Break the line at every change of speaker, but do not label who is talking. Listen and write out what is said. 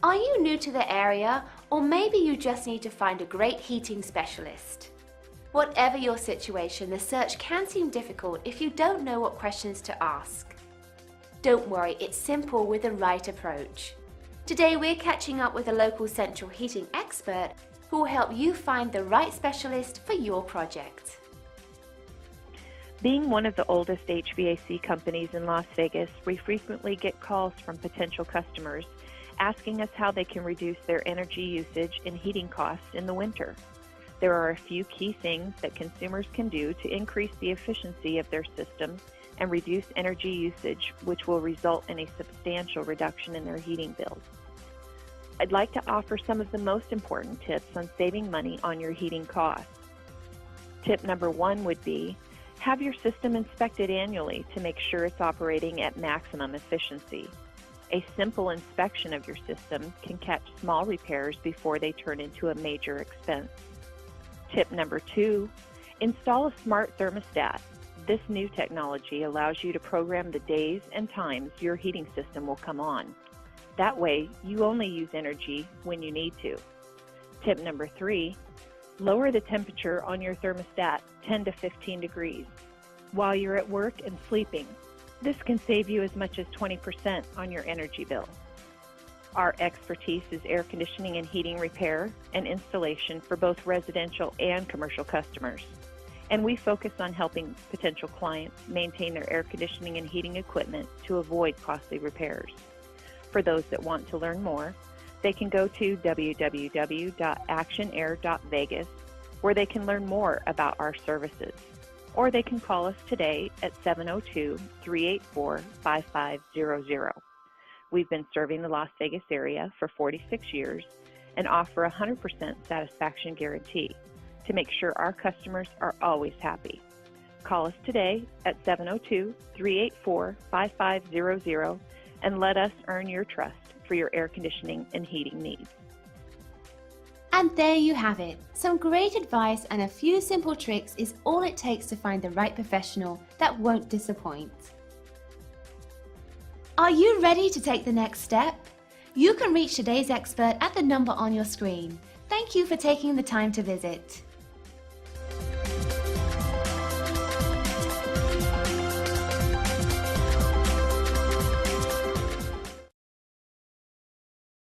Are you new to the area, or maybe you just need to find a great heating specialist? Whatever your situation, the search can seem difficult if you don't know what questions to ask. Don't worry, it's simple with the right approach. Today we're catching up with a local central heating expert who will help you find the right specialist for your project.
Being one of the oldest HVAC companies in Las Vegas, we frequently get calls from potential customers asking us how they can reduce their energy usage and heating costs in the winter. There are a few key things that consumers can do to increase the efficiency of their system and reduce energy usage, which will result in a substantial reduction in their heating bills. I'd like to offer some of the most important tips on saving money on your heating costs. Tip number 1 would be, have your system inspected annually to make sure it's operating at maximum efficiency. A simple inspection of your system can catch small repairs before they turn into a major expense. Tip number 2, install a smart thermostat. This new technology allows you to program the days and times your heating system will come on. That way, you only use energy when you need to. Tip number 3, lower the temperature on your thermostat 10 to 15 degrees while you're at work and sleeping. This can save you as much as 20% on your energy bill. Our expertise is air conditioning and heating repair and installation for both residential and commercial customers. And we focus on helping potential clients maintain their air conditioning and heating equipment to avoid costly repairs. For those that want to learn more, they can go to www.actionair.vegas, where they can learn more about our services. Or they can call us today at 702-384-5500. We've been serving the Las Vegas area for 46 years and offer a 100% satisfaction guarantee to make sure our customers are always happy. Call us today at 702-384-5500 and let us earn your trust for your air conditioning and heating needs.
And there you have it. Some great advice and a few simple tricks is all it takes to find the right professional that won't disappoint. Are you ready to take the next step? You can reach today's expert at the number on your screen. Thank you for taking the time to visit.